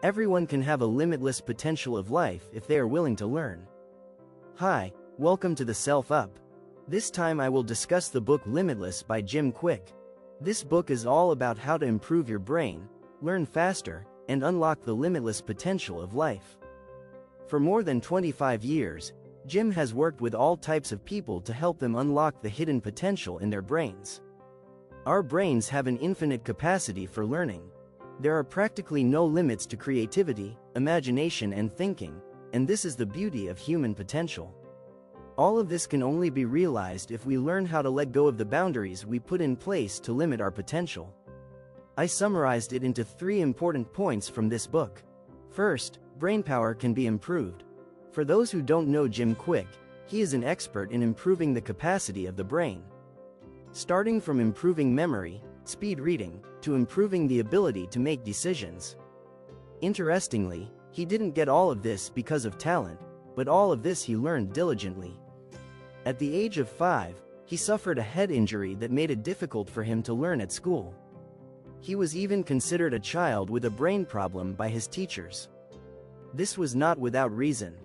Everyone can have a limitless potential of life if they are willing to learn. Hi, welcome to the Self-Up. This time I will discuss the book Limitless by Jim Kwik. This book is all about how to improve your brain, learn faster, and unlock the limitless potential of life. For more than 25 years, Jim has worked with all types of people to help them unlock the hidden potential in their brains. Our brains have an infinite capacity for learning. There are practically no limits to creativity, imagination, and thinking, and this is the beauty of human potential. All of this can only be realized if we learn how to let go of the boundaries we put in place to limit our potential. I summarized it into 3 important points from this book. First, brainpower can be improved. For those who don't know Jim Kwik, he is an expert in improving the capacity of the brain. Starting from improving memory, speed reading, to improving the ability to make decisions. Interestingly, he didn't get all of this because of talent, but all of this he learned diligently. At the age of 5, he suffered a head injury that made it difficult for him to learn at school. He was even considered a child with a brain problem by his teachers. This was not without reason.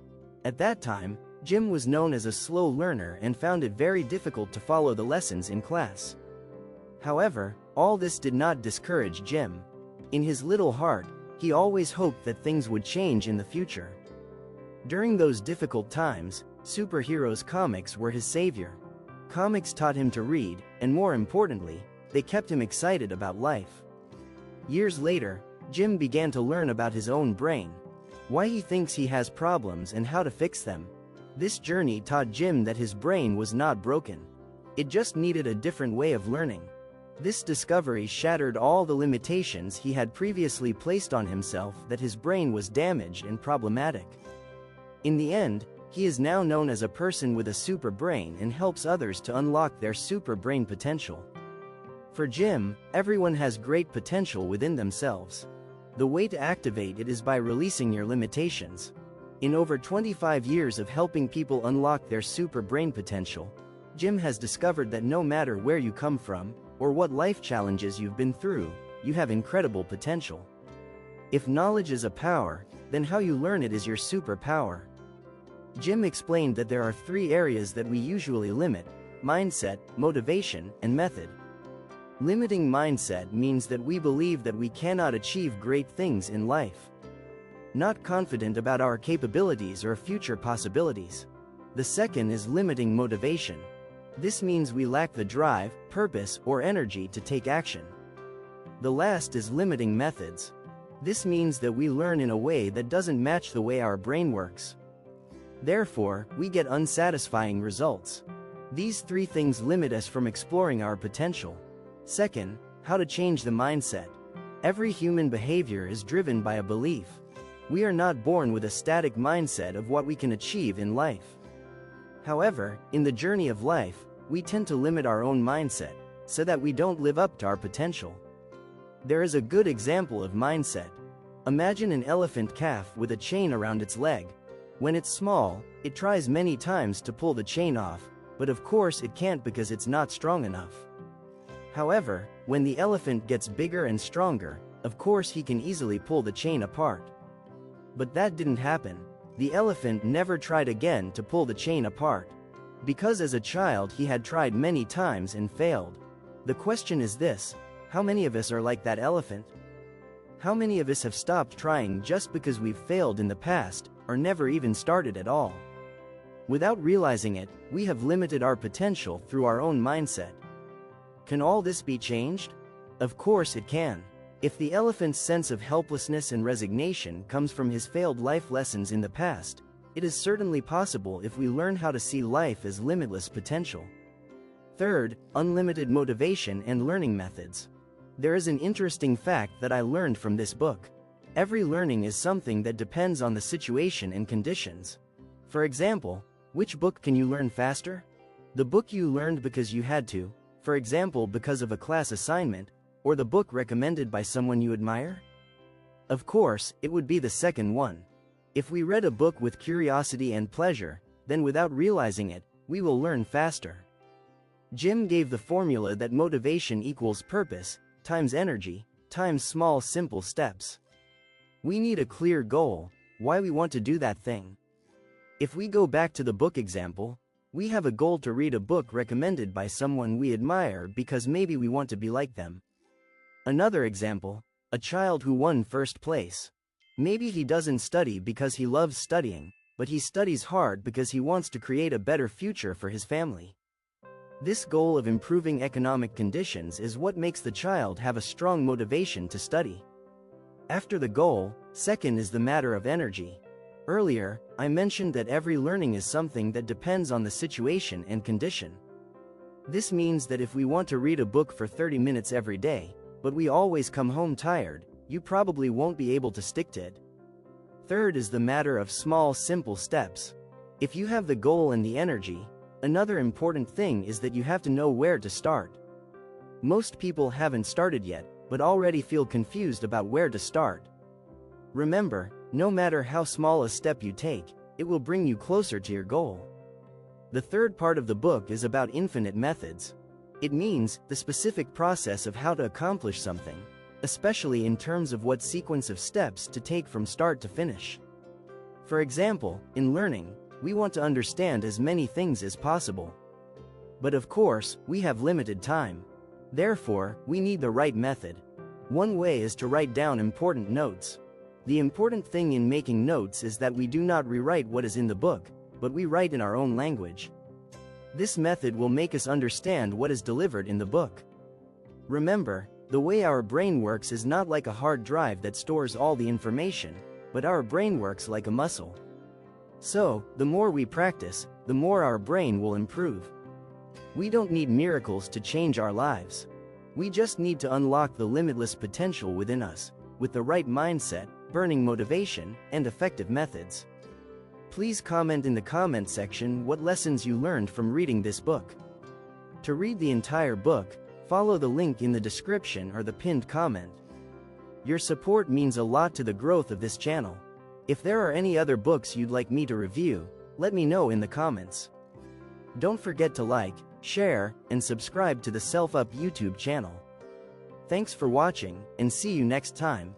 At that time, Jim was known as a slow learner and found it very difficult to follow the lessons in class. However, all this did not discourage Jim. In his little heart, he always hoped that things would change in the future. During those difficult times, superheroes comics were his savior. Comics taught him to read, and more importantly, they kept him excited about life. Years later, Jim began to learn about his own brain, why he thinks he has problems and how to fix them. This journey taught Jim that his brain was not broken. It just needed a different way of learning. This discovery shattered all the limitations he had previously placed on himself that his brain was damaged and problematic. In the end, he is now known as a person with a super brain and helps others to unlock their super brain potential. For Jim, everyone has great potential within themselves. The way to activate it is by releasing your limitations. In over 25 years of helping people unlock their super brain potential, Jim has discovered that no matter where you come from, or what life challenges you've been through, you have incredible potential. If knowledge is a power, then how you learn it is your superpower. Jim explained that there are 3 areas that we usually limit: mindset, motivation, and method. Limiting mindset means that we believe that we cannot achieve great things in life. Not confident about our capabilities or future possibilities. The second is limiting motivation. This means we lack the drive, purpose, or energy to take action. The last is limiting methods. This means that we learn in a way that doesn't match the way our brain works. Therefore, we get unsatisfying results. These 3 things limit us from exploring our potential. Second, how to change the mindset. Every human behavior is driven by a belief. We are not born with a static mindset of what we can achieve in life. However, in the journey of life, we tend to limit our own mindset, so that we don't live up to our potential. There is a good example of mindset. Imagine an elephant calf with a chain around its leg. When it's small, it tries many times to pull the chain off, but of course it can't because it's not strong enough. However, when the elephant gets bigger and stronger, of course he can easily pull the chain apart. But that didn't happen. The elephant never tried again to pull the chain apart. Because as a child he had tried many times and failed. The question is this: how many of us are like that elephant? How many of us have stopped trying just because we've failed in the past, or never even started at all? Without realizing it, we have limited our potential through our own mindset. Can all this be changed? Of course it can. If the elephant's sense of helplessness and resignation comes from his failed life lessons in the past, it is certainly possible if we learn how to see life as limitless potential. Third, unlimited motivation and learning methods. There is an interesting fact that I learned from this book. Every learning is something that depends on the situation and conditions. For example, which book can you learn faster? The book you learned because you had to, for example because of a class assignment, or the book recommended by someone you admire? Of course, it would be the second one. If we read a book with curiosity and pleasure, then without realizing it, we will learn faster. Jim gave the formula that motivation equals purpose, times energy, times small simple steps. We need a clear goal, why we want to do that thing. If we go back to the book example, we have a goal to read a book recommended by someone we admire because maybe we want to be like them. Another example, a child who won first place. Maybe he doesn't study because he loves studying, but he studies hard because he wants to create a better future for his family. This goal of improving economic conditions is what makes the child have a strong motivation to study. After the goal, second is the matter of energy. Earlier, I mentioned that every learning is something that depends on the situation and condition. This means that if we want to read a book for 30 minutes every day, but we always come home tired, you probably won't be able to stick to it. Third is the matter of small, simple steps. If you have the goal and the energy, another important thing is that you have to know where to start. Most people haven't started yet, but already feel confused about where to start. Remember, no matter how small a step you take, it will bring you closer to your goal. The third part of the book is about infinite methods. It means the specific process of how to accomplish something, especially in terms of what sequence of steps to take from start to finish. For example, in learning, we want to understand as many things as possible. But of course, we have limited time. Therefore, we need the right method. One way is to write down important notes. The important thing in making notes is that we do not rewrite what is in the book, but we write in our own language. This method will make us understand what is delivered in the book. Remember, the way our brain works is not like a hard drive that stores all the information, but our brain works like a muscle. So, the more we practice, the more our brain will improve. We don't need miracles to change our lives. We just need to unlock the limitless potential within us, with the right mindset, burning motivation, and effective methods. Please comment in the comment section what lessons you learned from reading this book. To read the entire book, follow the link in the description or the pinned comment. Your support means a lot to the growth of this channel. If there are any other books you'd like me to review, let me know in the comments. Don't forget to like, share, and subscribe to the Self Up YouTube channel. Thanks for watching, and see you next time.